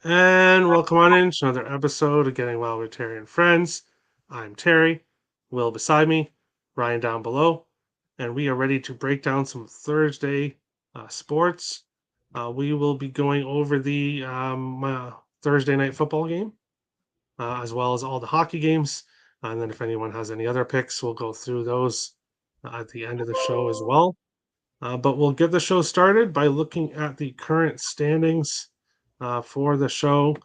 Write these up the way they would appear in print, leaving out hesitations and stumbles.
And welcome on in to another episode of Getting Well with Terry and Friends. I'm Terry, Will beside me, Ryan down below, and we are ready to break down some Thursday sports. We will be going over the Thursday night football game, as well as all the hockey games. And then if anyone has any other picks, we'll go through those at the end of the show as well. But we'll get the show started by looking at the current standings for the show.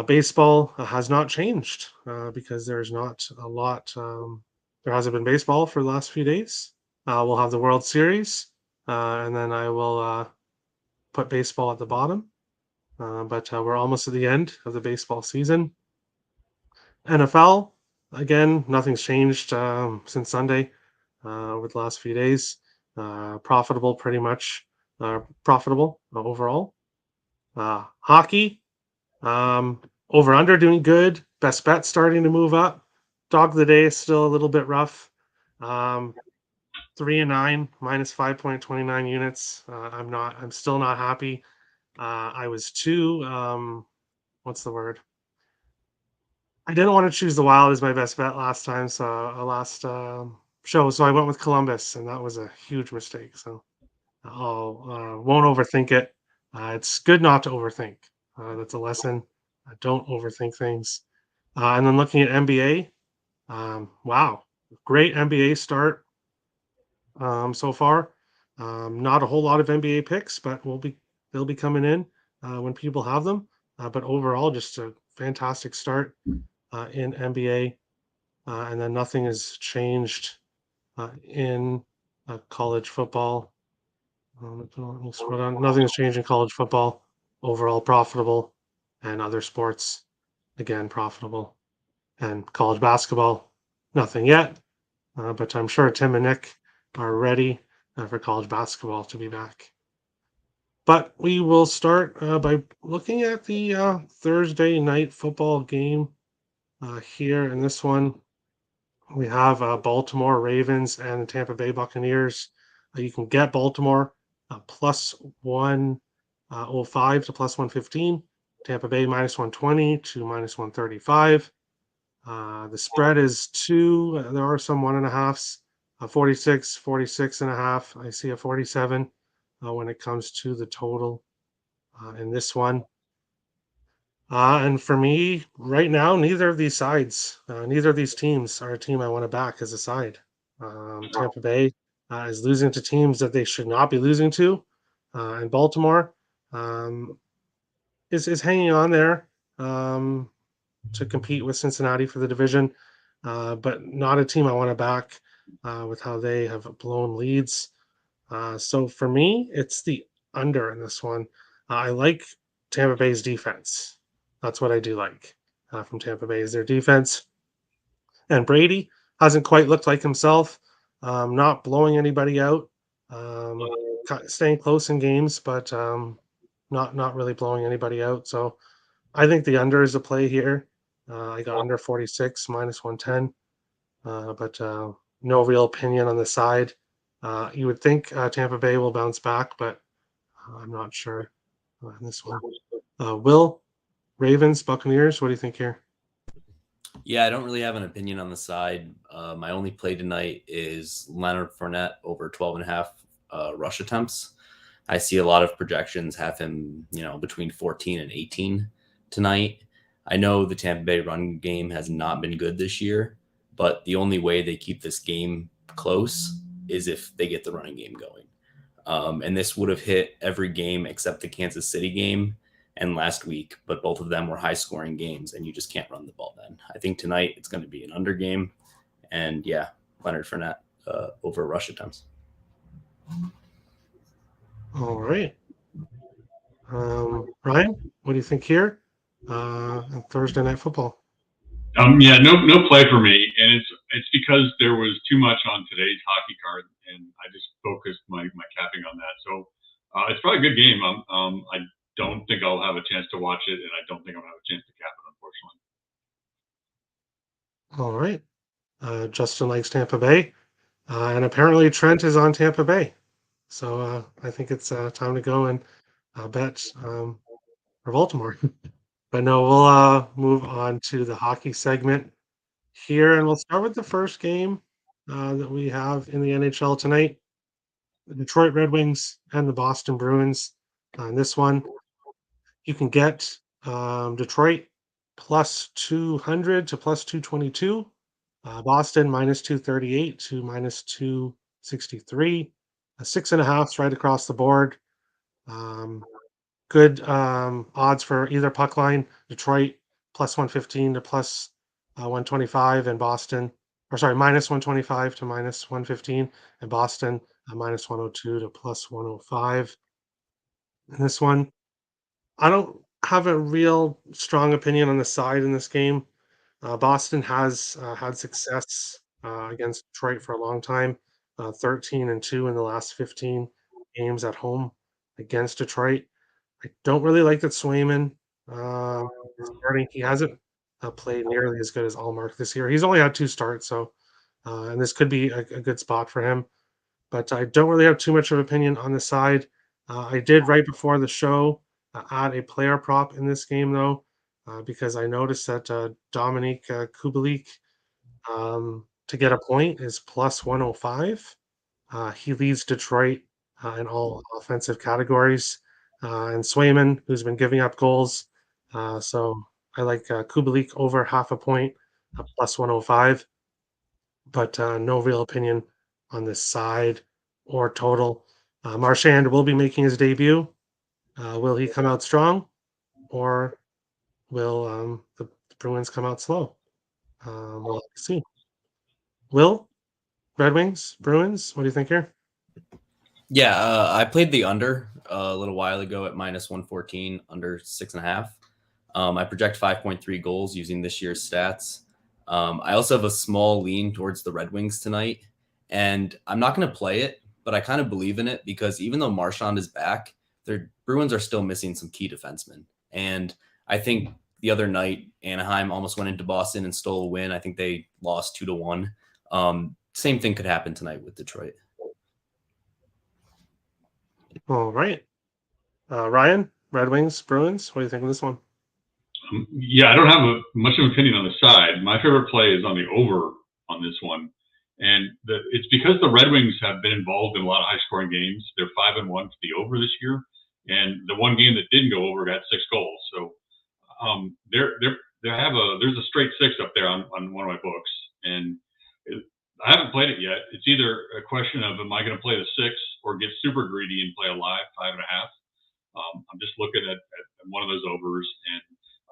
Baseball has not changed because there's not a lot. There hasn't been baseball for the last few days. We'll have the World Series, and then I will put baseball at the bottom. But we're almost at the end of the baseball season. NFL, again, nothing's changed since Sunday over the last few days. Profitable, pretty much profitable overall. Hockey, over under doing good. Best bet starting to move up. Dog of the day is still a little bit rough. 3-9 minus 5.29 units. I'm still not happy. I was too what's the word? I didn't want to choose the Wild as my best bet last time, so last show. So I went with Columbus, and that was a huge mistake. So I'll won't overthink it. It's good not to overthink. That's a lesson. Don't overthink things. And then looking at NBA, wow, great NBA start so far. Not a whole lot of NBA picks, but they'll be coming in when people have them. But overall, just a fantastic start in NBA, and then nothing has changed in college football. Scroll down. Nothing has changed in college football. Overall profitable, and other sports again profitable, and college basketball nothing yet. But I'm sure Tim and Nick are ready for college basketball to be back. But we will start by looking at the Thursday night football game here. In this one, we have Baltimore Ravens and the Tampa Bay Buccaneers. You can get Baltimore plus 105 to plus 115. Tampa Bay minus 120 to minus 135. The spread is 2. There are some 1.5s, 46, 46.5. I see a 47 when it comes to the total in this one. And for me, right now, neither of these sides, neither of these teams are a team I want to back as a side. Tampa Bay is losing to teams that they should not be losing to, and Baltimore is hanging on there to compete with Cincinnati for the division, but not a team I want to back with how they have blown leads. So for me, it's the under in this one. I like Tampa Bay's defense. That's what I do like from Tampa Bay is their defense. And Brady hasn't quite looked like himself, not blowing anybody out, staying close in games, but not really blowing anybody out. So I think the under is a play here. I got under 46 minus 110, but no real opinion on the side. You would think Tampa Bay will bounce back, but I'm not sure on this one. Will, Ravens, Buccaneers, what do you think here? Yeah, I don't really have an opinion on the side. My only play tonight is Leonard Fournette over 12.5 rush attempts. I see a lot of projections have him, between 14 and 18 tonight. I know the Tampa Bay run game has not been good this year, but the only way they keep this game close is if they get the running game going. And this would have hit every game except the Kansas City game and last week, but both of them were high-scoring games, and you just can't run the ball then. I think tonight it's going to be an under game, and yeah, Leonard Fournette over rush attempts. All right. Ryan, what do you think here? Thursday night football. Yeah, no play for me, and it's because there was too much on today's hockey card, and I just focused my capping on that. So it's probably a good game. I don't think I'll have a chance to watch it, and I don't think I'll have a chance to cap it, unfortunately. All right. Justin likes Tampa Bay, and apparently Trent is on Tampa Bay. So I think it's time to go and bet or Baltimore. But no, we'll move on to the hockey segment here, and we'll start with the first game that we have in the NHL tonight: the Detroit Red Wings and the Boston Bruins. On this one, you can get Detroit plus 200 to plus 222, Boston minus 238 to minus 263, 6.5 right across the board. Good odds for either puck line. Detroit plus 115 to plus 125, and Boston, or sorry, minus 125 to minus 115, and Boston minus 102 to plus 105. In this one, I don't have a real strong opinion on the side in this game. Boston has had success against Detroit for a long time, 13-2 in the last 15 games at home against Detroit. I don't really like that Swayman is starting. He hasn't played nearly as good as Allmark this year. He's only had 2 starts, so and this could be a good spot for him. But I don't really have too much of opinion on the side. I did right before the show add a player prop in this game, though, because I noticed that Dominique Kubalik to get a point is plus 105. He leads Detroit in all offensive categories. And Swayman, who's been giving up goals. So I like Kubalik over half a point, plus 105. But no real opinion on this side or total. Marchand will be making his debut. Will he come out strong, or will the Bruins come out slow? We'll have to see. Will, Red Wings, Bruins, what do you think here? Yeah, I played the under a little while ago at minus 114, under 6.5. I project 5.3 goals using this year's stats. I also have a small lean towards the Red Wings tonight, and I'm not going to play it, but I kind of believe in it because even though Marchand is back, the Bruins are still missing some key defensemen. And I think the other night, Anaheim almost went into Boston and stole a win. I think they lost 2-1. Same thing could happen tonight with Detroit. All right. Ryan, Red Wings, Bruins, what do you think of this one? Yeah, I don't have much of an opinion on the side. My favorite play is on the over on this one. And it's because the Red Wings have been involved in a lot of high-scoring games. They're 5-1 for the over this year, and the one game that didn't go over got 6 goals. So there's a straight 6 up there on one of my books, and I haven't played it yet. It's either a question of am I going to play the 6 or get super greedy and play a live 5.5. I'm just looking at one of those overs, and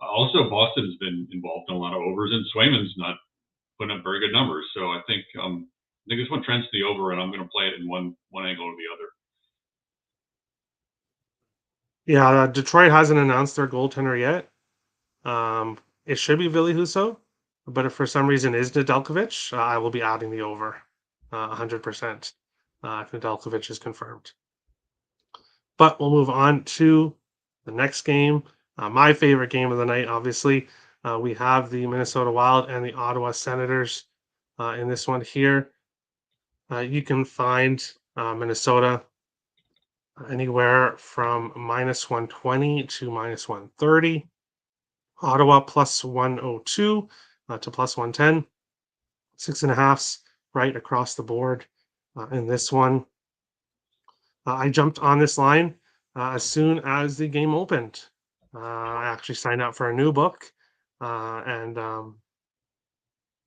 also Boston has been involved in a lot of overs, and Swayman's not putting up very good numbers. So I think this one trends to the over, and I'm going to play it in one angle or the other. Yeah, Detroit hasn't announced their goaltender yet. It should be Ville Husso, but if for some reason is Nedeljkovic, I will be adding the over 100% if Nedeljkovic is confirmed. But we'll move on to the next game. My favorite game of the night, obviously. We have the Minnesota Wild and the Ottawa Senators in this one here. You can find Minnesota anywhere from minus 120 to minus 130. Ottawa plus 102 to plus 110. 6.5s right across the board in this one. I jumped on this line as soon as the game opened. I actually signed up for a new book and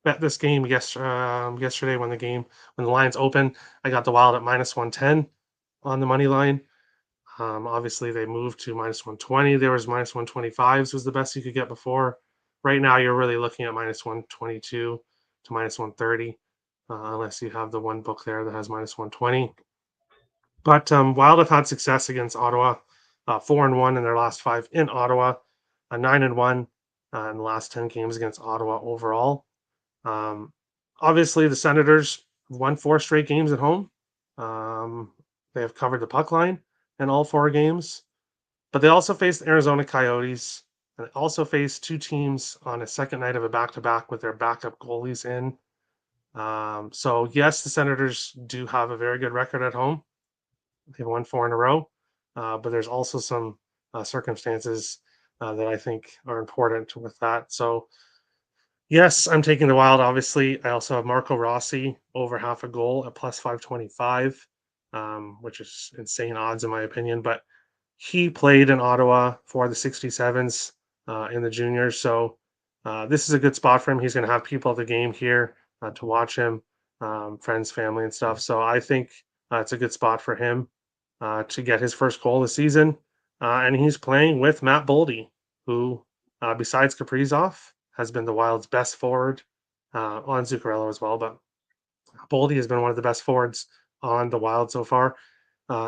bet this game yesterday when the lines opened. I got the Wild at minus 110 on the money line. Obviously, they moved to minus 120. There was minus 125s was the best you could get before. Right now, you're really looking at minus 122 to minus 130, unless you have the one book there that has minus 120. But Wild have had success against Ottawa, 4-1 in their last 5 in Ottawa, 9-1 in the last 10 games against Ottawa overall. Obviously, the Senators won 4 straight games at home. They have covered the puck line in all 4 games, but they also faced the Arizona Coyotes, and they also faced 2 teams on a second night of a back-to-back with their backup goalies in. So yes, the Senators do have a very good record at home. They've won 4 in a row, but there's also some circumstances that I think are important with that. So yes, I'm taking the Wild. Obviously, I also have Marco Rossi over half a goal at plus 525, which is insane odds in my opinion. But he played in Ottawa for the 67s in the juniors, so this is a good spot for him. He's going to have people at the game here to watch him, friends, family, and stuff. So I think it's a good spot for him to get his first goal this season. And he's playing with Matt Boldy, who, besides Kaprizov, has been the Wild's best forward on Zuccarello as well. But Boldy has been one of the best forwards on the Wild so far.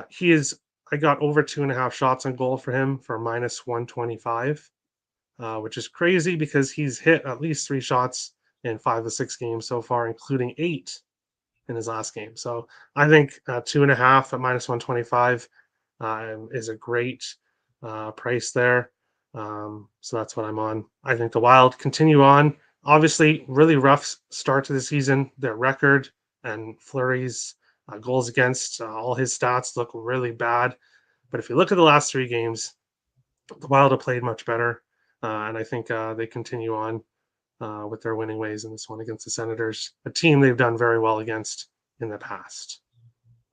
He is. I got over 2.5 shots on goal for him for minus 125, which is crazy because he's hit at least 3 shots in 5 of 6 games so far, including 8 in his last game. So I think 2.5 at minus 125 is a great price there. So that's what I'm on. I think the Wild continue on. Obviously, really rough start to the season. Their record and Fleury's goals against, all his stats look really bad. But if you look at the last 3 games, the Wild have played much better. And I think they continue on with their winning ways in this one against the Senators, a team they've done very well against in the past.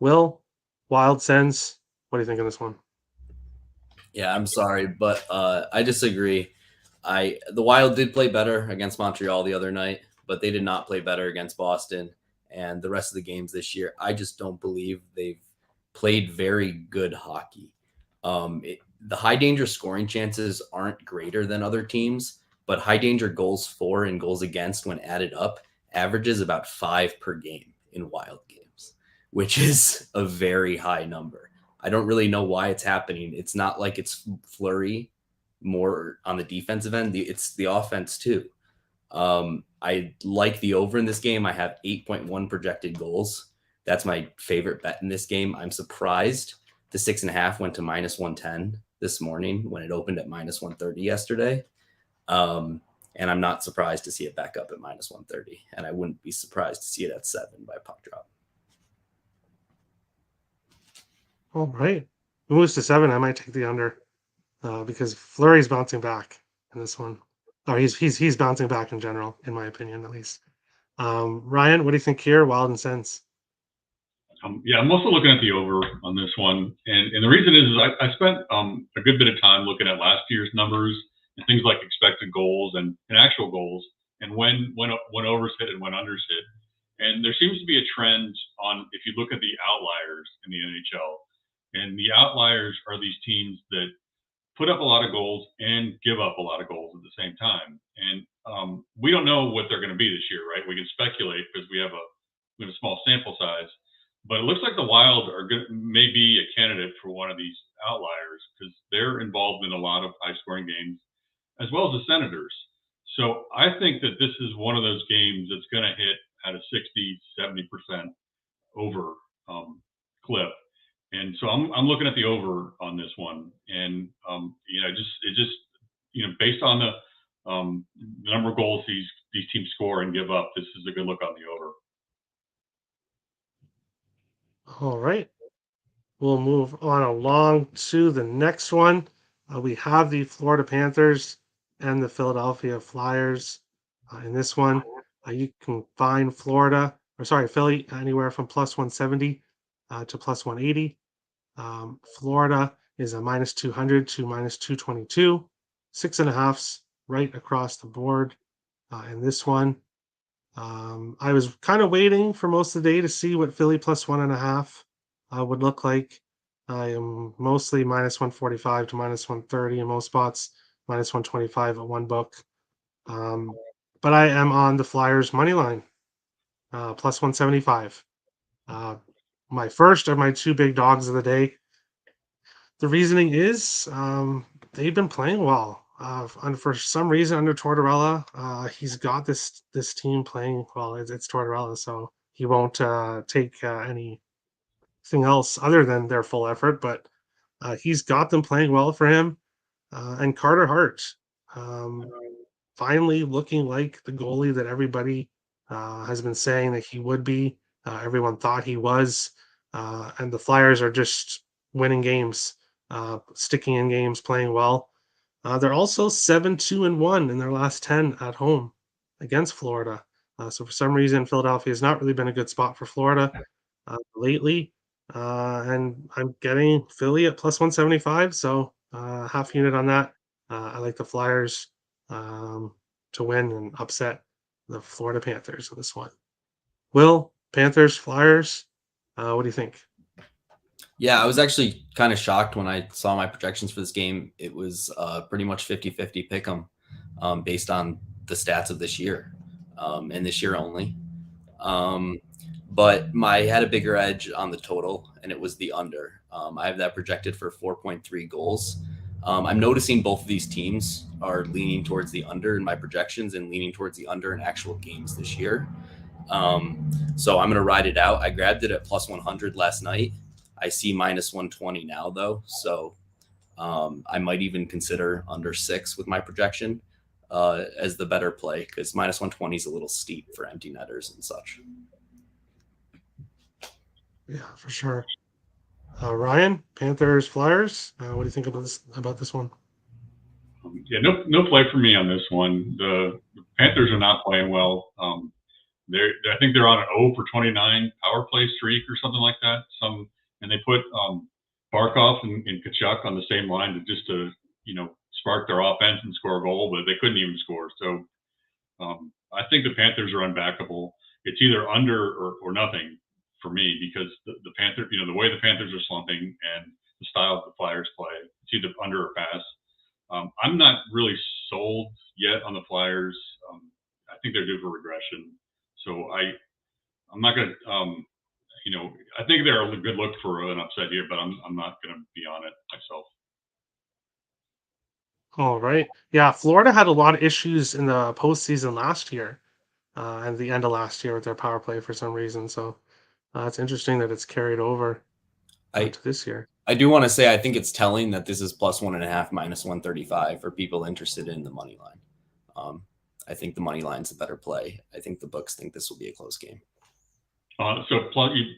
Will, Wild, Sens, what do you think of this one? Yeah, I'm sorry, but I disagree. The Wild did play better against Montreal the other night, but they did not play better against Boston and the rest of the games this year. I just don't believe they've played very good hockey. The high danger scoring chances aren't greater than other teams, but high danger goals for and goals against when added up averages about 5 per game in Wild games, which is a very high number. I don't really know why it's happening. It's not like it's Fleury more on the defensive end. It's the offense too. I like the over in this game. I have 8.1 projected goals. That's my favorite bet in this game. I'm surprised the 6.5 went to minus 110 this morning when it opened at minus 130 yesterday. And I'm not surprised to see it back up at minus 130. And I wouldn't be surprised to see it at 7 by puck drop. All right. If it moves to 7, I might take the under because Fleury's bouncing back in this one. Or he's bouncing back in general, in my opinion, at least. Ryan, what do you think here? Wild and Sens. Yeah, I'm also looking at the over on this one, and the reason is I spent a good bit of time looking at last year's numbers and things like expected goals and actual goals, and when overs hit and when unders hit, and there seems to be a trend on if you look at the outliers in the NHL, and the outliers are these teams that put up a lot of goals and give up a lot of goals at the same time, and we don't know what they're going to be this year, right? We can speculate because we have a small sample size. But it looks like the Wild are good, may be a candidate for one of these outliers because they're involved in a lot of high-scoring games, as well as the Senators. So I think that this is one of those games that's going to hit at a 60, 70% over clip. And so I'm looking at the over on this one. And, based on the number of goals these teams score and give up, this is a good look on the over. All right. We'll move on along to the next one. We have the Florida Panthers and the Philadelphia Flyers. In this one, you can find Philly anywhere from plus 170 to plus 180. Florida is a minus 200 to minus 222. 6.5s right across the board in this one. I was kind of waiting for most of the day to see what Philly plus 1.5 would look like. I am mostly minus 145 to minus 130 in most spots, minus 125 at one book. But I am on the Flyers money line, plus 175. My first of my 2 big dogs of the day. The reasoning is they've been playing well. And for some reason, under Tortorella, he's got this team playing well. It's Tortorella, so he won't take anything else other than their full effort. But he's got them playing well for him. And Carter Hart, finally looking like the goalie that everybody has been saying that he would be. Everyone thought he was. And the Flyers are just winning games, sticking in games, playing well. They're also 7-2-1 in their last 10 at home against Florida. So for some reason, Philadelphia has not really been a good spot for Florida lately. And I'm getting Philly at plus 175. So half unit on that. I like the Flyers to win and upset the Florida Panthers in this one. Will, Panthers, Flyers, what do you think? Yeah, I was actually kind of shocked when I saw my projections for this game. It was pretty much 50-50 pick 'em based on the stats of this year and this year only. But I had a bigger edge on the total, and it was the under. I have that projected for 4.3 goals. I'm noticing both of these teams are leaning towards the under in my projections and leaning towards the under in actual games this year. So I'm going to ride it out. I grabbed it at plus 100 last night. I see minus 120 now, though. So I might even consider under 6 with my projection as the better play because minus 120 is a little steep for empty netters and such. Yeah, for sure. Ryan, Panthers, Flyers. What do you think about this one? Yeah, no play for me on this one. The Panthers are not playing well. I think they're on an 0 for 29 power play streak or something like that. And they put Barkov and Kachuk on the same line to spark their offense and score a goal, but they couldn't even score. So I think the Panthers are unbackable. It's either under or nothing for me because the Panthers, the way the Panthers are slumping and the style of the Flyers play, it's either under or pass. I'm not really sold yet on the Flyers. I think they're due for regression. So I'm not going to, I think they're a good look for an upset here, but I'm not going to be on it myself. All right. Yeah, Florida had a lot of issues in the postseason last year and the end of last year with their power play for some reason. So it's interesting that it's carried over to this year. I do want to say I think it's telling that this is plus 1.5 minus 135 for people interested in the money line. I think the money line's a better play. I think the books think this will be a close game. So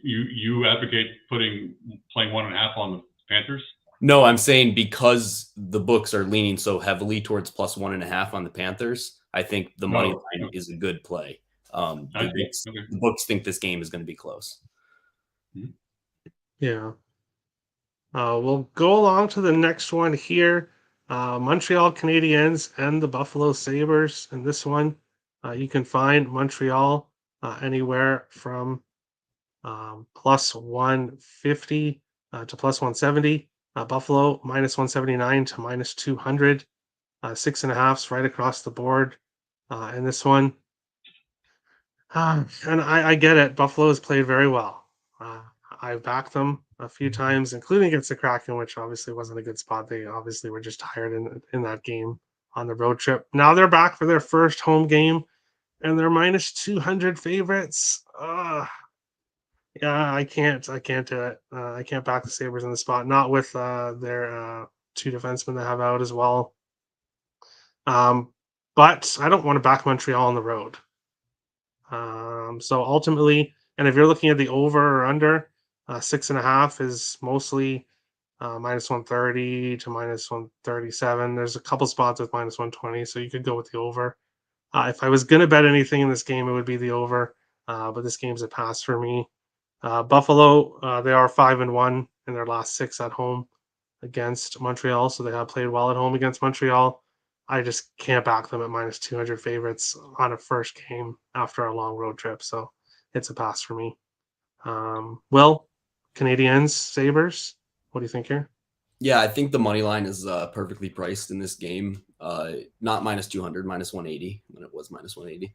you advocate playing 1.5 on the Panthers? No, I'm saying because the books are leaning so heavily towards plus 1.5 on the Panthers, I think the money line is a good play. The books think this game is going to be close. Yeah. We'll go along to the next one here. Montreal Canadiens and the Buffalo Sabres. In this one, you can find Montreal anywhere from plus 150 to plus 170. Buffalo minus 179 to minus 200. 6.5s right across the board in this one. And I get it. Buffalo has played very well. I've backed them a few times, including against the Kraken, which obviously wasn't a good spot. They obviously were just tired in that game on the road trip. Now they're back for their first home game, and they're minus 200 favorites. Yeah, I can't do it. I can't back the Sabres in the spot, not with their 2 defensemen they have out as well. But I don't want to back Montreal on the road. So ultimately, and if you're looking at the over or under, 6.5 is mostly minus 130 to minus 137. There's a couple spots with minus 120, so you could go with the over. If I was going to bet anything in this game, it would be the over. But this game's a pass for me. Buffalo, they are 5-1 in their last 6 at home against Montreal, so they have played well at home against Montreal. I just can't back them at minus 200 favorites on a first game after a long road trip, so it's a pass for me. Will, Canadiens, Sabres, what do you think here? Yeah, I think the money line is perfectly priced in this game. Not minus 200, minus 180 when it was minus 180.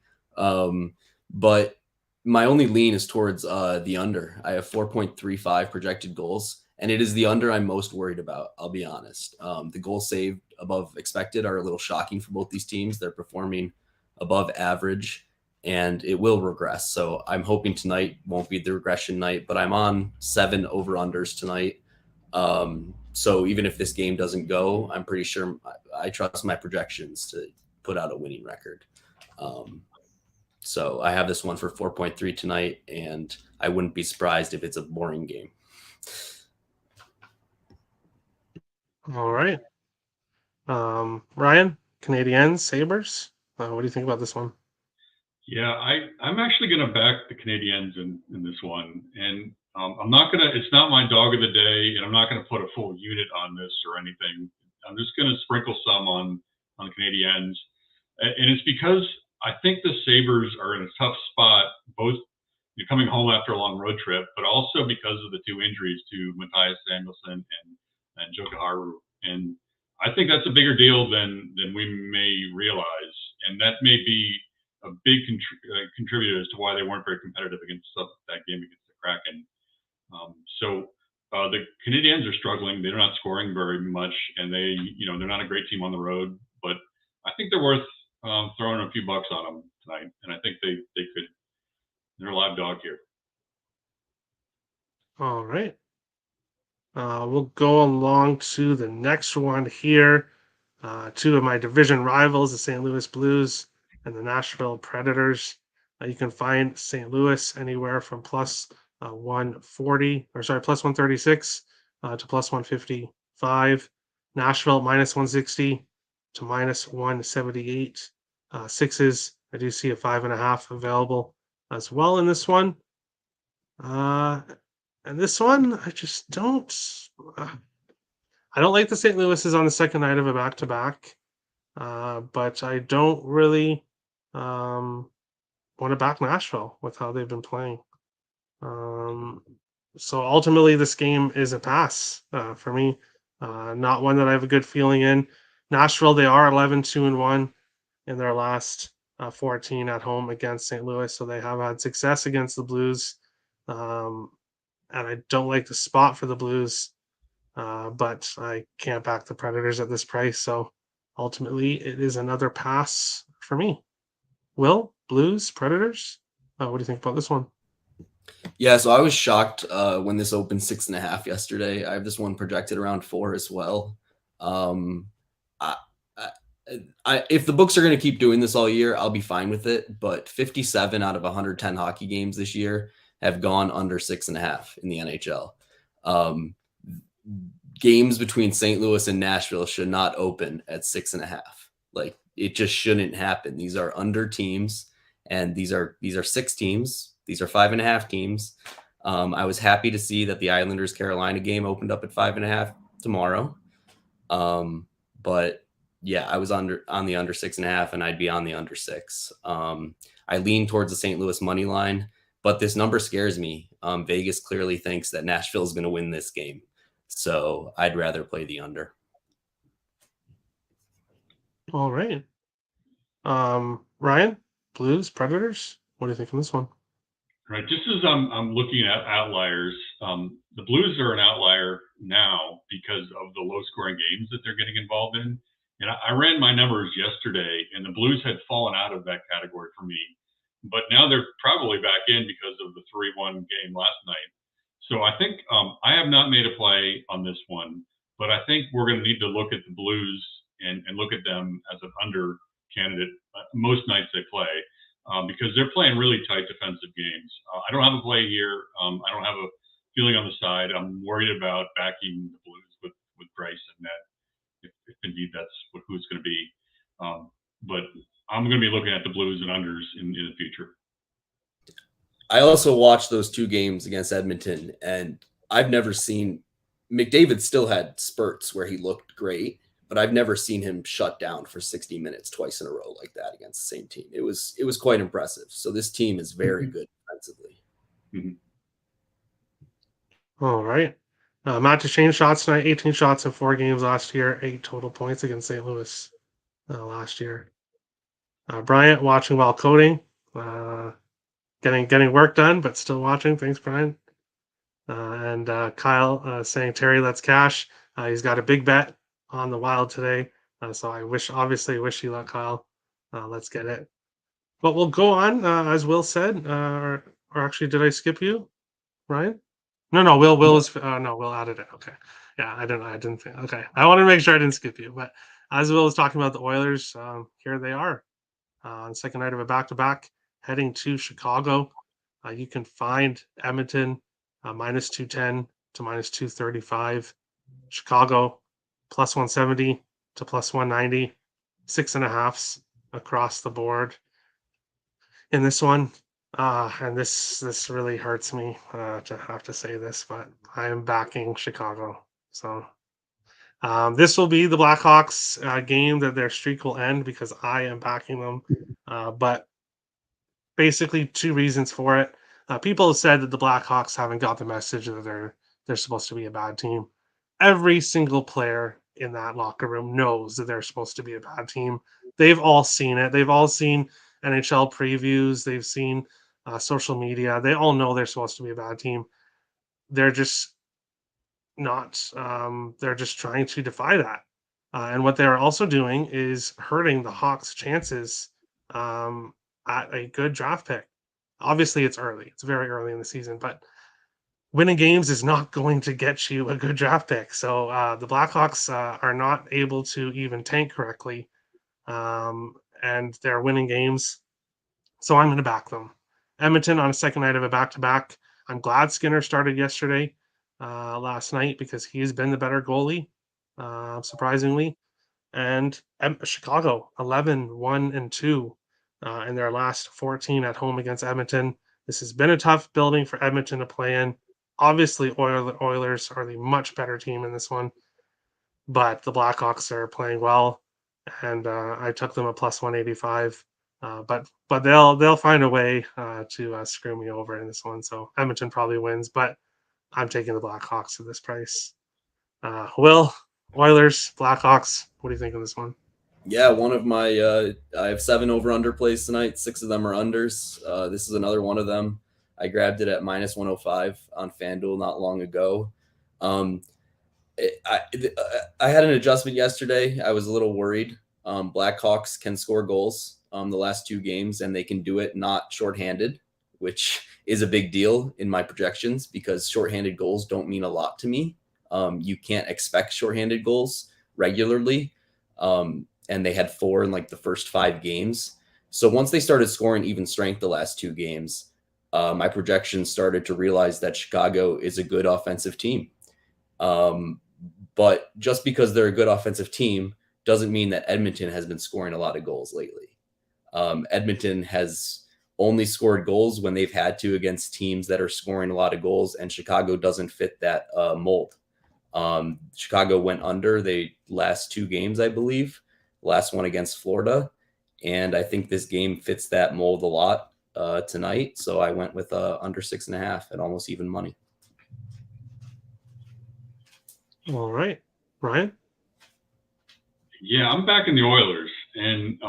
But my only lean is towards the under. I have 4.35 projected goals, and it is the under I'm most worried about, I'll be honest. The goals saved above expected are a little shocking for both these teams. They're performing above average, and it will regress. So I'm hoping tonight won't be the regression night, but I'm on 7 over-unders tonight. So even if this game doesn't go, I'm pretty sure I trust my projections to put out a winning record. So I have this one for 4.3 tonight, and I wouldn't be surprised if it's a boring game. All right. Ryan, Canadiens, Sabres. What do you think about this one? Yeah, I'm actually going to back the Canadiens in this one, and I'm not going to. It's not my dog of the day, and I'm not going to put a full unit on this or anything. I'm just going to sprinkle some on the Canadiens, and it's because I think the Sabres are in a tough spot, both coming home after a long road trip, but also because of the two injuries to Matthias Samuelsson and Joka Haru. And I think that's a bigger deal than we may realize, and that may be a big contributor as to why they weren't very competitive against that game against the Kraken. So the Canadiens are struggling; they're not scoring very much, and they're not a great team on the road. But I think they're worth throwing a few bucks on them tonight, and I think they could. They're a live dog here. All right. We'll go along to the next one here. Two of my division rivals, the St. Louis Blues and the Nashville Predators. You can find St. Louis anywhere from plus 140, or sorry, plus 136 to plus 155. Nashville minus 160 to minus 178. Sixes, I do see a 5.5 available as well in this one. And this one, I just don't. I don't like the St. Louis on the second night of a back-to-back, but I don't really want to back Nashville with how they've been playing. So ultimately, this game is a pass for me. Not one that I have a good feeling in. Nashville, they are 11-2-1 in their last 14 at home against St. Louis, so they have had success against the Blues. And I don't like the spot for the Blues, but I can't back the Predators at this price. So ultimately, it is another pass for me. Will, Blues, Predators? What do you think about this one? Yeah, so I was shocked when this opened 6.5 yesterday. I have this one projected around 4 as well. If the books are going to keep doing this all year, I'll be fine with it. But 57 out of 110 hockey games this year have gone under 6.5 in the NHL. Games between St. Louis and Nashville should not open at 6.5. Like, it just shouldn't happen. These are under teams, and these are 6 teams. These are 5.5 teams. I was happy to see that the Islanders Carolina game opened up at 5.5 tomorrow. But yeah, I was on the under 6.5, and I'd be on the under 6. I lean towards the St. Louis money line, but this number scares me. Vegas clearly thinks that Nashville is going to win this game, so I'd rather play the under. All right. Ryan, Blues, Predators. What do you think of this one? Right. Just as I'm looking at outliers, the Blues are an outlier now because of the low-scoring games that they're getting involved in. And I ran my numbers yesterday, and the Blues had fallen out of that category for me. But now they're probably back in because of the 3-1 game last night. So I think I have not made a play on this one, but I think we're going to need to look at the Blues and look at them as an under candidate most nights they play. Because they're playing really tight defensive games. I don't have a play here. I don't have a feeling on the side. I'm worried about backing the Blues with Bryce and Ned, if indeed that's who it's going to be. But I'm going to be looking at the Blues and unders in the future. I also watched those 2 games against Edmonton, and I've never seen McDavid still had spurts where he looked great, but I've never seen him shut down for 60 minutes twice in a row like that against the same team. It was quite impressive. So this team is very good defensively. Mm-hmm. All right. Matt Duchene shots tonight, 18 shots in 4 games last year, 8 total points against St. Louis last year. Bryant watching while coding, getting work done, but still watching. Thanks, Brian. And Kyle saying, Terry, let's cash. He's got a big bet on the Wild today. So I obviously wish you luck, Kyle. Let's get it. But we'll go on, as Will said, or actually, did I skip you, Ryan? No, Will was, no, Will added it. Okay. Yeah, I didn't think, okay. I wanted to make sure I didn't skip you, but as Will was talking about the Oilers, here they are on second night of a back-to-back heading to Chicago. You can find Edmonton minus 210 to minus 235. Chicago plus 170 to plus 190, 6.5s across the board in this one. And this really hurts me to have to say this, but I am backing Chicago. So this will be the Blackhawks game that their streak will end because I am backing them. But basically, two reasons for it. People have said that the Blackhawks haven't got the message that they're supposed to be a bad team. Every single player in that locker room knows that they're supposed to be a bad team. They've all seen it. They've all seen NHL previews. They've seen social media. They all know they're supposed to be a bad team. They're just not. They're just trying to defy that. And what they're also doing is hurting the Hawks' chances at a good draft pick. Obviously, it's early. It's very early in the season, but winning games is not going to get you a good draft pick. So the Blackhawks are not able to even tank correctly, and they're winning games. So I'm going to back them. Edmonton on a second night of a back-to-back. I'm glad Skinner started yesterday, last night, because he's been the better goalie, surprisingly. And Chicago 11-1-2 in their last 14 at home against Edmonton. This has been a tough building for Edmonton to play in. Obviously, Oilers are the much better team in this one, but the Blackhawks are playing well, and I took them a plus 185. But they'll find a way to screw me over in this one. So Edmonton probably wins, but I'm taking the Blackhawks at this price. Will, Oilers, Blackhawks. What do you think of this one? Yeah, one of my I have 7 over/under plays tonight. 6 of them are unders. This is another one of them. I grabbed it at minus 105 on FanDuel not long ago. I had an adjustment yesterday. I was a little worried. Blackhawks can score goals the last 2 games, and they can do it not shorthanded, which is a big deal in my projections because shorthanded goals don't mean a lot to me. You can't expect shorthanded goals regularly. And they had 4 in like the first 5 games. So once they started scoring even strength the last 2 games, my projections started to realize that Chicago is a good offensive team. But just because they're a good offensive team doesn't mean that Edmonton has been scoring a lot of goals lately. Edmonton has only scored goals when they've had to against teams that are scoring a lot of goals, and Chicago doesn't fit that mold. Chicago went under the last 2 games, I believe. Last one against Florida, and I think this game fits that mold a lot tonight. So I went with under 6.5 at almost even money. All right, Ryan. Yeah, I'm backing the Oilers, and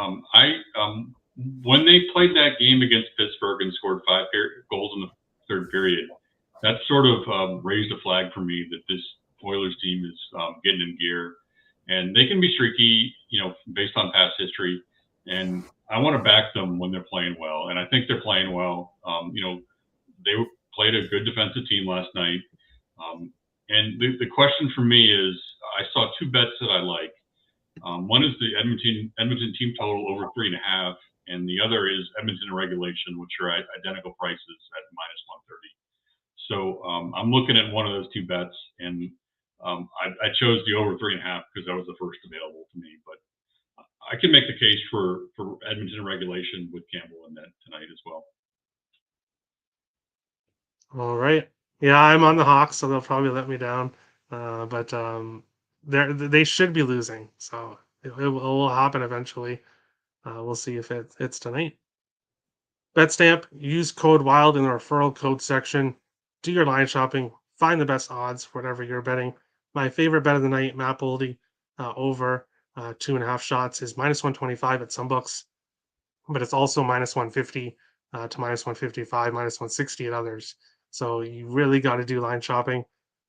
when they played that game against Pittsburgh and scored 5 goals in the third period, that sort of raised a flag for me that this Oilers team is getting in gear. And they can be streaky, based on past history. And I want to back them when they're playing well. And I think they're playing well. They played a good defensive team last night. And the question for me is, I saw 2 bets that I like. One is the Edmonton team total over 3.5, and the other is Edmonton in regulation, which are at identical prices at minus 130. So I'm looking at one of those 2 bets, and I chose the over 3.5 because that was the first available to me. But I can make the case for Edmonton in regulation with Campbell in that tonight as well. All right. Yeah, I'm on the Hawks, so they'll probably let me down. But they should be losing, so it will happen eventually. We'll see if it's tonight. BetStamp, use code WILD in the referral code section. Do your line shopping. Find the best odds for whatever you're betting. My favorite bet of the night, Matt Boldy, over 2.5 shots, is minus 125 at some books, but it's also minus 150 to minus 155, minus 160 at others. So you really got to do line shopping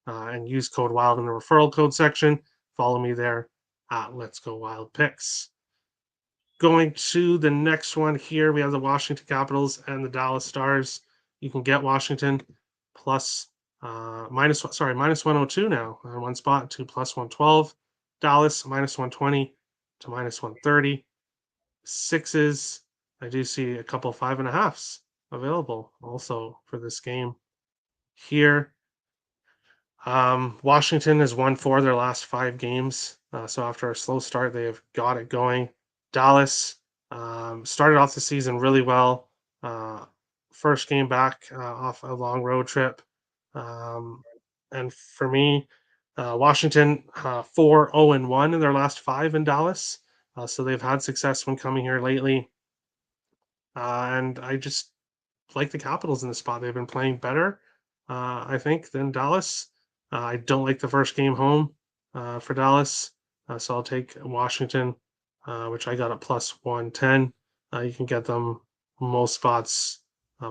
and use code WILD in the referral code section. Follow me there at Let's Go Wild Picks. Going to the next one here, we have the Washington Capitals and the Dallas Stars. You can get Washington minus 102 now on one spot to plus 112. Dallas minus 120 to minus 130. 6s. I do see a couple 5.5s available also for this game here. Washington has won 4 of their last 5 games So after a slow start, they have got it going. Dallas started off the season really well. First game back off a long road trip. And for me, Washington 4-0-1 in their last 5 in Dallas. So they've had success when coming here lately. And I just like the Capitals in the spot. They've been playing better, I think, than Dallas. I don't like the first game home for Dallas, so I'll take Washington, which I got at plus 110. You can get them most spots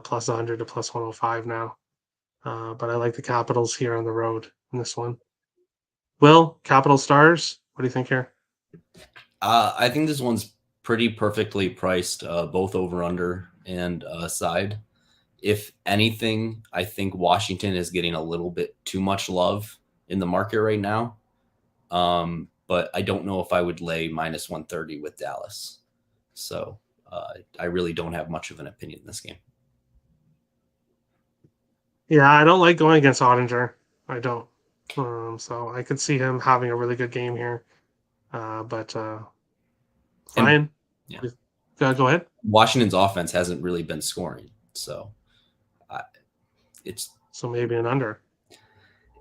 plus 100 to plus 105 now. But I like the Capitals here on the road in this one. Will, Capital Stars, what do you think here? I think this one's pretty perfectly priced, both over under and side. If anything, I think Washington is getting a little bit too much love in the market right now. But I don't know if I would lay minus 130 with Dallas. So I really don't have much of an opinion in this game. Yeah, I don't like going against Ottinger. I don't. So I could see him having a really good game here. But Ryan, yeah. Go ahead. Washington's offense hasn't really been scoring, so it's so maybe an under.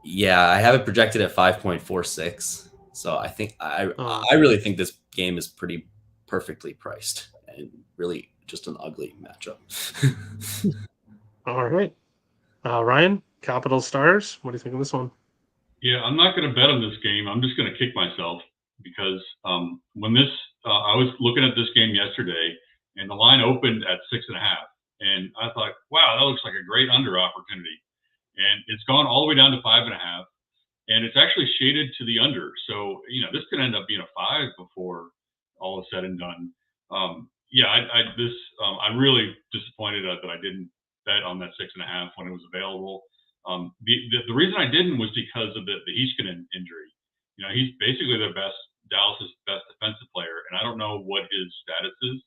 Yeah, I have it projected at 5.46. So I think I really think this game is pretty perfectly priced and really just an ugly matchup. All right, Ryan, Capital Stars. What do you think of this one? Yeah, I'm not going to bet on this game. I'm just going to kick myself because when this, I was looking at this game yesterday, and the line opened at 6.5, and I thought, wow, that looks like a great under opportunity, and it's gone all the way down to 5.5, and it's actually shaded to the under. So this could end up being a 5 before all is said and done. I'm really disappointed that I didn't bet on that 6.5 when it was available. The reason I didn't was because of the Heiskanen injury. He's basically Dallas's best defensive player, and I don't know what his status is.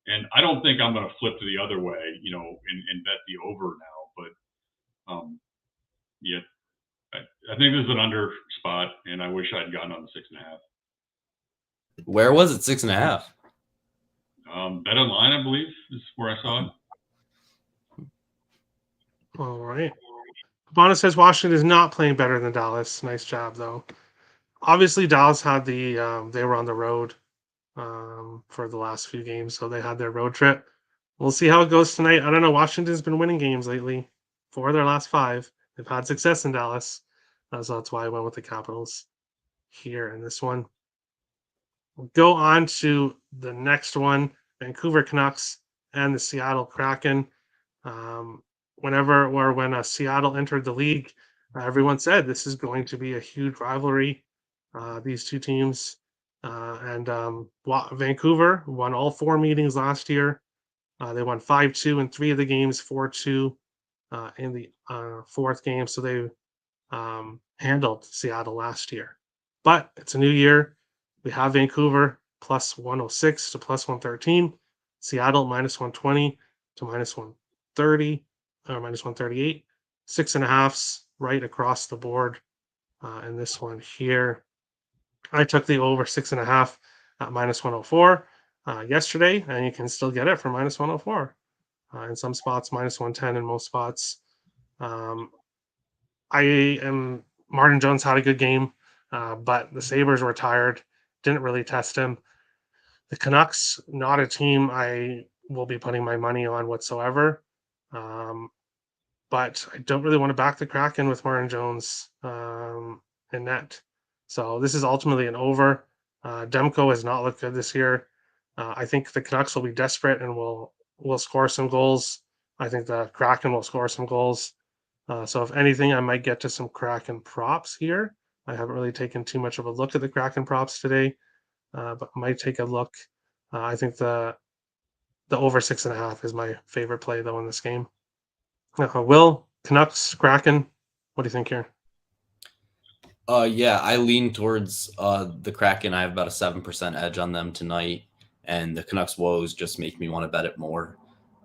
And I don't think I'm going to flip to the other way, and bet the over now. But I think this is an under spot, and I wish I'd gotten on the 6.5. Where was it 6.5? Bet online, I believe, is where I saw it. All right. Bonner says Washington is not playing better than Dallas. Nice job, though. Obviously, Dallas had they were on the road for the last few games, so they had their road trip. We'll see how it goes tonight. I don't know. Washington's been winning games lately. 4 of their last 5. They've had success in Dallas. So that's why I went with the Capitals here in this one. We'll go on to the next one, Vancouver Canucks and the Seattle Kraken. When Seattle entered the league, everyone said this is going to be a huge rivalry. These two teams. Vancouver won all 4 meetings last year. They won 5-2 in 3 of the games, 4-2 in the 4th game. So they handled Seattle last year. But it's a new year. We have Vancouver plus 106 to plus 113. Seattle minus 120 to minus 130 or minus 138. 6.5s right across the board in this one here. I took the over 6.5 at minus 104 yesterday, and you can still get it for minus 104 in some spots, minus 110 in most spots. Martin Jones had a good game, but the Sabres were tired, didn't really test him. The Canucks, not a team I will be putting my money on whatsoever. But I don't really want to back the Kraken with Martin Jones in net. So this is ultimately an over. Demko has not looked good this year. I think the Canucks will be desperate and will score some goals. I think the Kraken will score some goals. So if anything, I might get to some Kraken props here. I haven't really taken too much of a look at the Kraken props today, but I might take a look. I think the over 6.5 is my favorite play though in this game. Will, Canucks, Kraken, what do you think here? Yeah, I lean towards the Kraken. I have about a 7% edge on them tonight, and the Canucks woes just make me want to bet it more.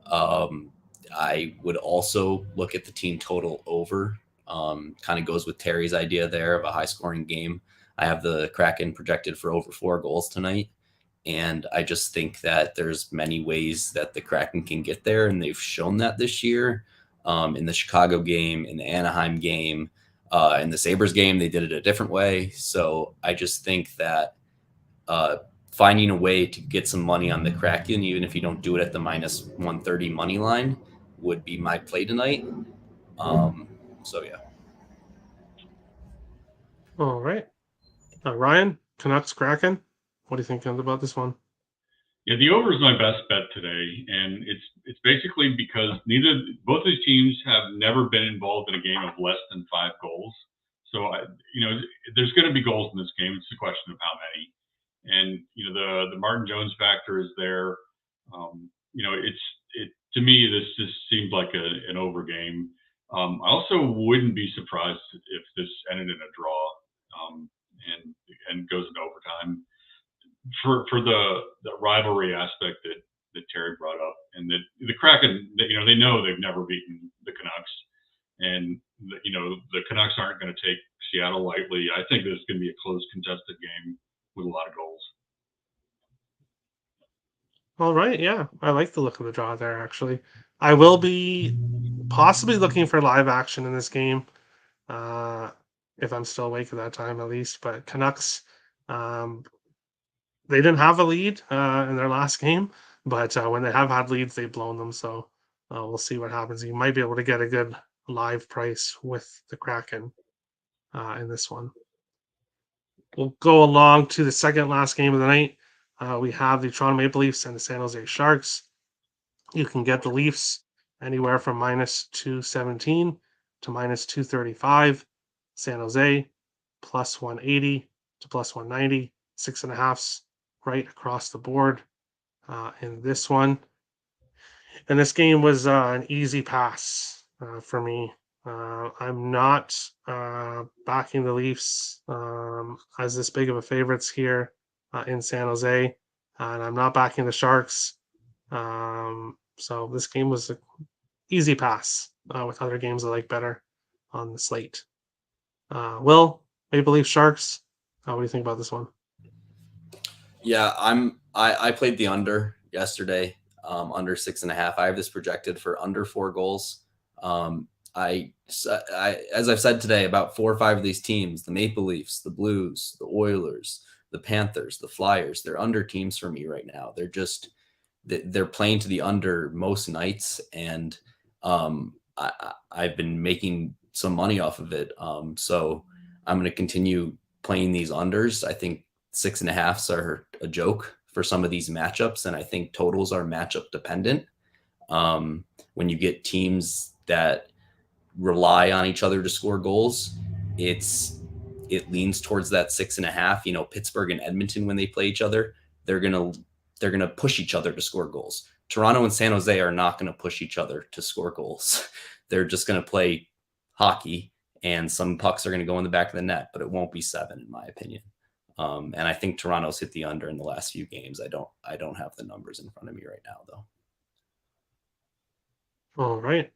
I would also look at the team total over. Kind of goes with Terry's idea there of a high-scoring game. I have the Kraken projected for over 4 goals tonight. And I just think that there's many ways that the Kraken can get there, and they've shown that this year. In the Chicago game, in the Anaheim game, in the Sabres game, they did it a different way. So I just think that finding a way to get some money on the Kraken, even if you don't do it at the minus 130 money line, would be my play tonight. So yeah. All right. Ryan, Canucks Kraken. What do you think about this one? Yeah, the over is my best bet today, and it's basically because both of these teams have never been involved in a game of less than 5 goals. So there's going to be goals in this game. It's a question of how many. And the Martin Jones factor is there. To me this just seems like an over game. I also wouldn't be surprised if this ended in a draw, and goes into overtime. For the rivalry aspect that Terry brought up, and that the Kraken, they know they've never beaten the Canucks, and the Canucks aren't going to take Seattle lightly. I think this is going to be a close, contested game with a lot of goals. All right, yeah, I like the look of the draw there. Actually, I will be possibly looking for live action in this game, if I'm still awake at that time at least. But Canucks, they didn't have a lead in their last game, but when they have had leads, they've blown them. So we'll see what happens. You might be able to get a good live price with the Kraken in this one. We'll go along to the second last game of the night. We have the Toronto Maple Leafs and the San Jose Sharks. You can get the Leafs anywhere from minus 217 to minus 235. San Jose plus 180 to plus 190, 6.5s right across the board in this one. And this game was an easy pass for me. I'm not backing the Leafs as this big of a favorites here in San Jose, and I'm not backing the Sharks. So this game was an easy pass with other games I like better on the slate. Will, Maple Leaf Sharks, what do you think about this one? Yeah, I played the under yesterday, under 6.5. I have this projected for under 4 goals. I as I've said today, about 4 or 5 of these teams, the Maple Leafs, the Blues, the Oilers, the Panthers, the Flyers, they're under teams for me right now. They're playing to the under most nights, and I've been making some money off of it. So I'm going to continue playing these unders. I think 6.5s are a joke for some of these matchups, and I think totals are matchup dependent. When you get teams that rely on each other to score goals, it leans towards that 6.5. Pittsburgh and Edmonton, when they play each other, they're gonna push each other to score goals. Toronto and San Jose are not going to push each other to score goals. They're just going to play hockey, and some pucks are going to go in the back of the net, but it won't be 7, in my opinion. And I think Toronto's hit the under in the last few games. I don't have the numbers in front of me right now, though. All right.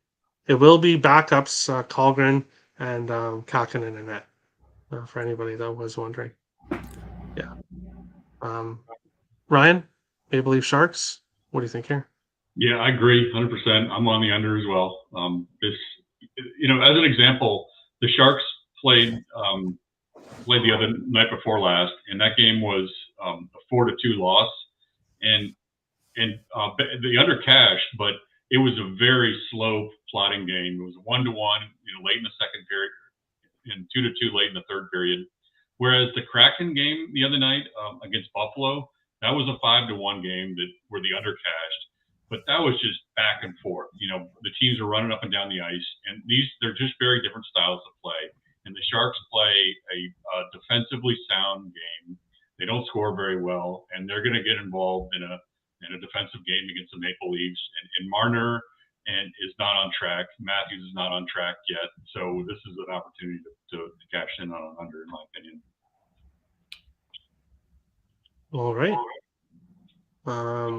It will be backups, Kallgren and Kakinen in net, for anybody that was wondering. Yeah. Ryan, Maple Leaf Sharks, what do you think here? Yeah, I agree 100%. I'm on the under as well. As an example, the Sharks played the other night before last, and that game was a 4-2 loss, and the under cashed, but it was a very slow plotting game. It was 1-1, late in the second period, and 2-2 late in the third period. Whereas the Kraken game the other night against Buffalo, that was a 5-1 game where the under cashed, but that was just back and forth. The teams are running up and down the ice, and they're just very different styles of play. And the Sharks play a defensively sound game. They don't score very well, and they're going to get involved in a defensive game against the Maple Leafs. And Marner is not on track. Matthews is not on track yet. So this is an opportunity to cash in on an under, in my opinion. All right.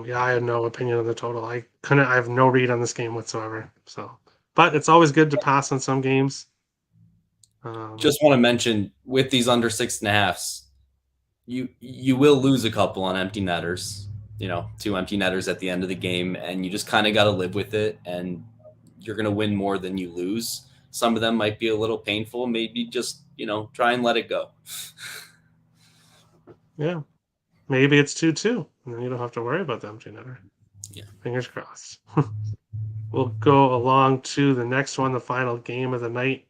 Yeah, I had no opinion on the total. I have no read on this game whatsoever. So, but it's always good to pass on some games. Just want to mention with these under 6.5s, you will lose a couple on empty netters. 2 empty netters at the end of the game, and you just kind of got to live with it. And you're going to win more than you lose. Some of them might be a little painful. Maybe just try and let it go. Yeah, maybe it's 2-2, and then you don't have to worry about the empty netter. Yeah, fingers crossed. We'll go along to the next one, the final game of the night.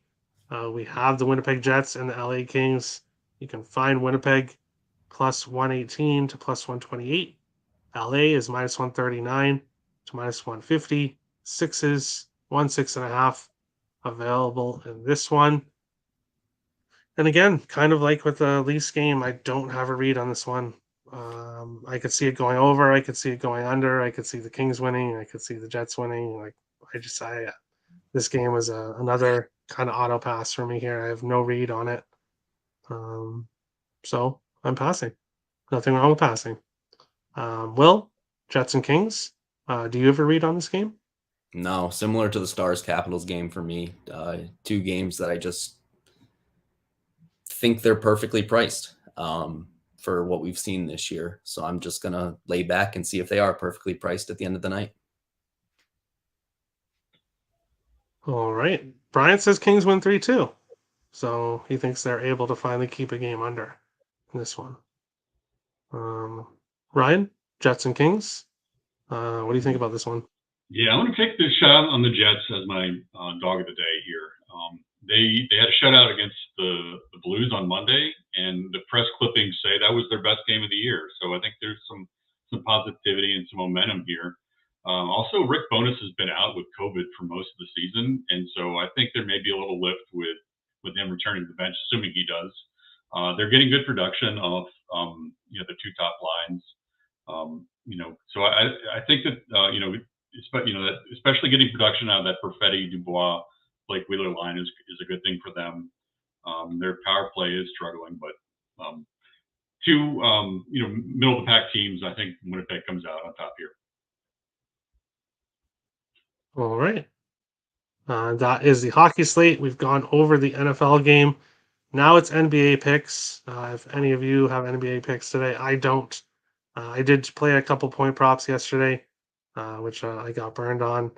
We have the Winnipeg Jets and the LA Kings. You can find Winnipeg plus 118 to plus 128. LA is minus 139 to minus 150. Sixes, 1.5 available in this one. And again, kind of like with the Leafs game, I don't have a read on this one. I could see it going over. I could see it going under. I could see the Kings winning. I could see the Jets winning. This game was another kind of auto pass for me here. I have no read on it. So I'm passing. Nothing wrong with passing. Will, Jets and Kings, do you have a read on this game? No, similar to the Stars Capitals game for me. 2 games that I just think they're perfectly priced for what we've seen this year. So I'm just going to lay back and see if they are perfectly priced at the end of the night. All right. Brian says Kings win 3-2. So he thinks they're able to finally keep a game under in this one. Ryan, Jets and Kings. What do you think about this one? Yeah, I'm going to take this shot on the Jets as my dog of the day here. They had a shutout against the Blues on Monday, and the press clippings say that was their best game of the year. So I think there's some positivity and some momentum here. Also, Rick Bowness has been out with COVID for most of the season, and so I think there may be a little lift with him returning to the bench, assuming he does. They're getting good production of the 2 top lines. So I think that especially getting production out of that Perfetti, Dubois, Blake Wheeler line is a good thing for them. Their power play is struggling, but 2 middle of the pack teams, I think Winnipeg comes out on top here. All right. That is the hockey slate. We've gone over the NFL game. Now it's NBA picks. If any of you have NBA picks today, I don't. I did play a couple point props yesterday, which I got burned on.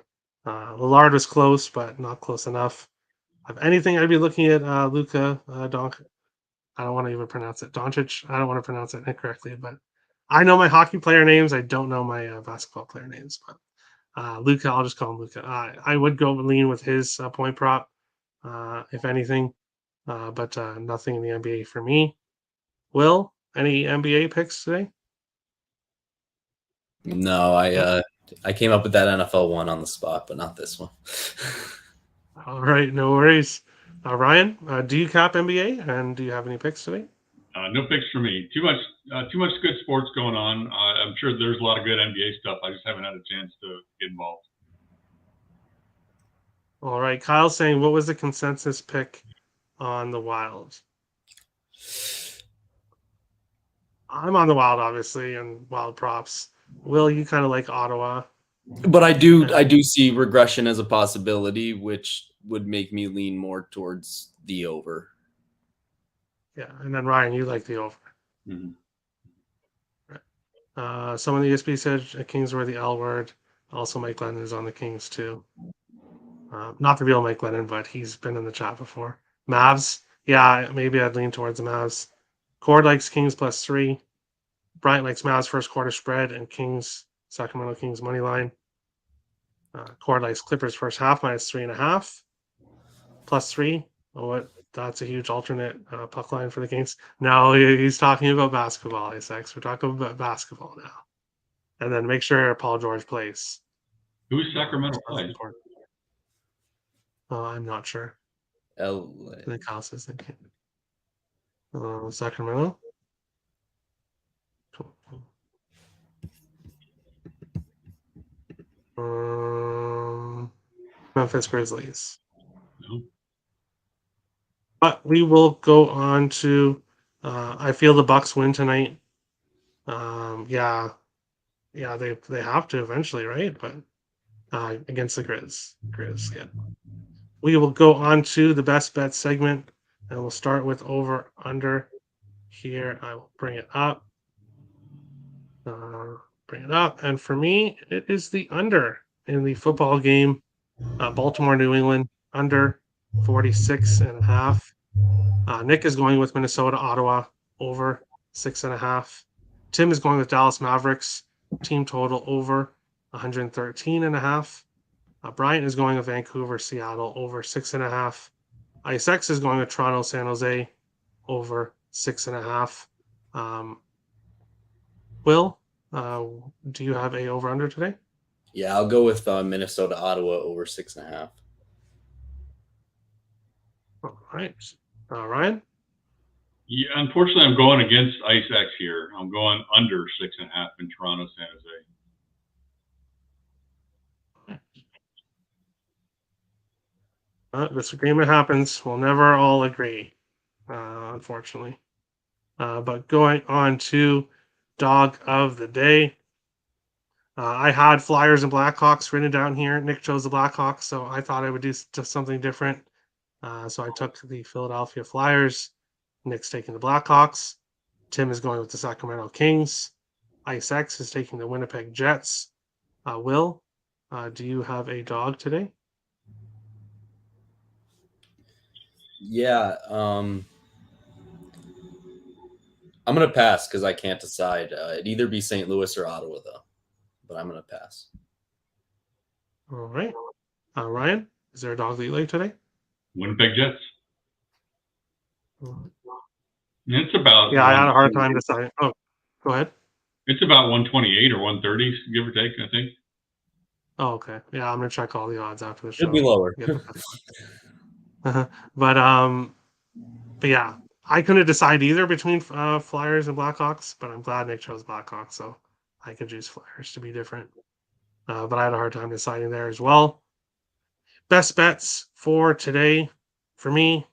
Lillard was close, but not close enough. If anything, I'd be looking at Luka Doncic. I don't want to even pronounce it. Doncic. I don't want to pronounce it incorrectly, but I know my hockey player names. I don't know my basketball player names, but Luka, I'll just call him Luka. I would go lean with his point prop, if anything, but nothing in the NBA for me. Will, any NBA picks today? No, I came up with that NFL one on the spot, but not this one. All right, no worries. Ryan, do you cap NBA, and do you have any picks today? No picks for me. Too much good sports going on. I'm sure there's a lot of good NBA stuff. I just haven't had a chance to get involved. All right, Kyle's saying, what was the consensus pick on the Wild? I'm on the Wild, obviously, and Wild props. Will, you kind of like Ottawa? But I do see regression as a possibility, which would make me lean more towards the over. Yeah, and then Ryan, you like the over. Mm-hmm. Right. Someone in the ESP said Kings were the L word. Also, Mike Lennon is on the Kings too. Not the real Mike Lennon, but he's been in the chat before. Mavs, yeah, maybe I'd lean towards the Mavs. Cord likes Kings +3. Bryant likes Mavs first quarter spread and Kings, Sacramento Kings money line. Cord likes Clippers first half -3.5. +3. Oh, that's a huge alternate puck line for the Kings. No, he's talking about basketball, Isaacs. We're talking about basketball now. And then make sure Paul George plays. Who's Sacramento playing? I'm not sure. LA. I think House is thinking. Sacramento. Memphis Grizzlies. No. But we will go on to. I feel the Bucks win tonight. Yeah, they have to eventually, right? But against the Grizz, yeah. We will go on to the best bet segment. And we'll start with over under here. I will bring it up. And for me, it is the under in the football game. Baltimore, New England, under 46.5. Nick is going with Minnesota, Ottawa, over 6.5. Tim is going with Dallas Mavericks, team total over 113.5. Bryant is going with Vancouver, Seattle, over 6.5. ISX is going with Toronto, San Jose, over 6.5. Will, do you have a over under today? Yeah, I'll go with Minnesota, Ottawa, over 6.5. All right. Ryan? Yeah, unfortunately, I'm going against ISX here. I'm going under 6.5 in Toronto, San Jose. Disagreement happens. We'll never all agree, unfortunately. But going on to dog of the day. I had Flyers and Blackhawks written down here. Nick chose the Blackhawks, so I thought I would do just something different. So I took the Philadelphia Flyers. Nick's taking the Blackhawks. Tim is going with the Sacramento Kings. IceX is taking the Winnipeg Jets. Will, do you have a dog today? Yeah, I'm going to pass because I can't decide. It'd either be St. Louis or Ottawa, though. But I'm going to pass. All right. Ryan, is there a dog that you like today? Winnipeg Jets. It's about I had a hard time deciding. Oh, go ahead. It's about 128 or 130, give or take, I think. Oh, okay. Yeah, I'm gonna check all the odds after the show. It'll be lower. But yeah, I couldn't decide either between Flyers and Blackhawks, but I'm glad Nick chose Blackhawks, so I could choose Flyers to be different. But I had a hard time deciding there as well. Best bets for today, for me,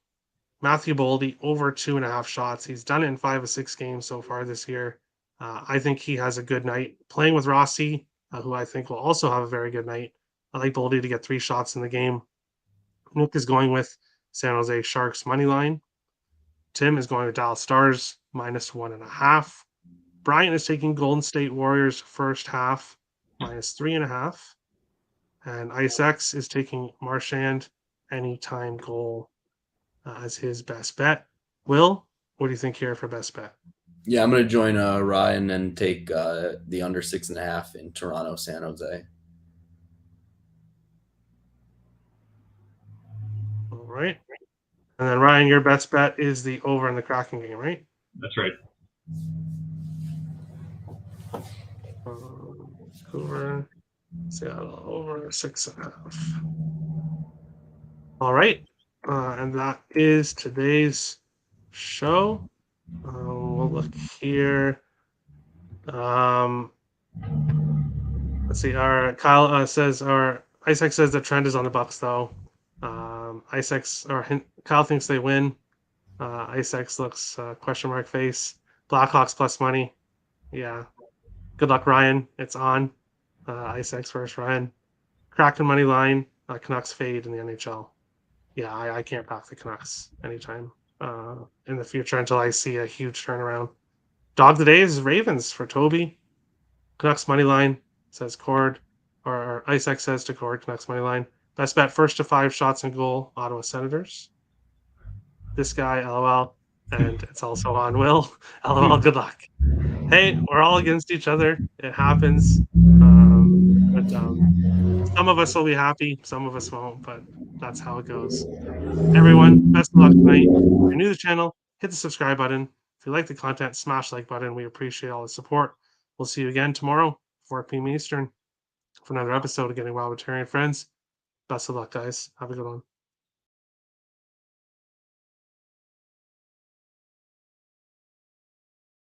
Matthew Boldy, over 2.5 shots. He's done it in 5 of 6 games so far this year. I think he has a good night. Playing with Rossi, who I think will also have a very good night. I like Boldy to get 3 shots in the game. Nick is going with San Jose Sharks money line. Tim is going with Dallas Stars -1.5. Bryant is taking Golden State Warriors first half -3.5. And IceX is taking Marchand anytime goal as his best bet. Will, what do you think here for best bet? Yeah, I'm going to join Ryan and take the under 6.5 in Toronto, San Jose. All right. And then Ryan, your best bet is the over in the Kraken game, right? That's right. Vancouver, Seattle over 6.5. All right. And that is today's show. We'll look here. Let's see. Our Kyle says, or Isaac says the trend is on the Bucks, though. Kyle thinks they win. Isaac looks question mark face. Blackhawks plus money. Yeah. Good luck, Ryan. It's on. Isaac's first, Ryan. Kraken money line. Canucks fade in the NHL. Yeah, I can't back the Canucks anytime in the future until I see a huge turnaround. Dog of the day is Ravens for Toby. Canucks money line says Cord, or Isaac says to Cord, Canucks money line. Best bet, first to 5 shots in goal, Ottawa Senators. This guy, LOL. And it's also on Will. LOL, good luck. Hey, we're all against each other. It happens. But some of us will be happy, some of us won't, but that's how it goes. Everyone, best of luck tonight. If you're new to the channel, hit the subscribe button. If you like the content, smash the like button. We appreciate all the support. We'll see you again tomorrow, 4 p.m. Eastern, for another episode of Getting Wild with Terry and Friends. Best of luck, guys. Have a good one.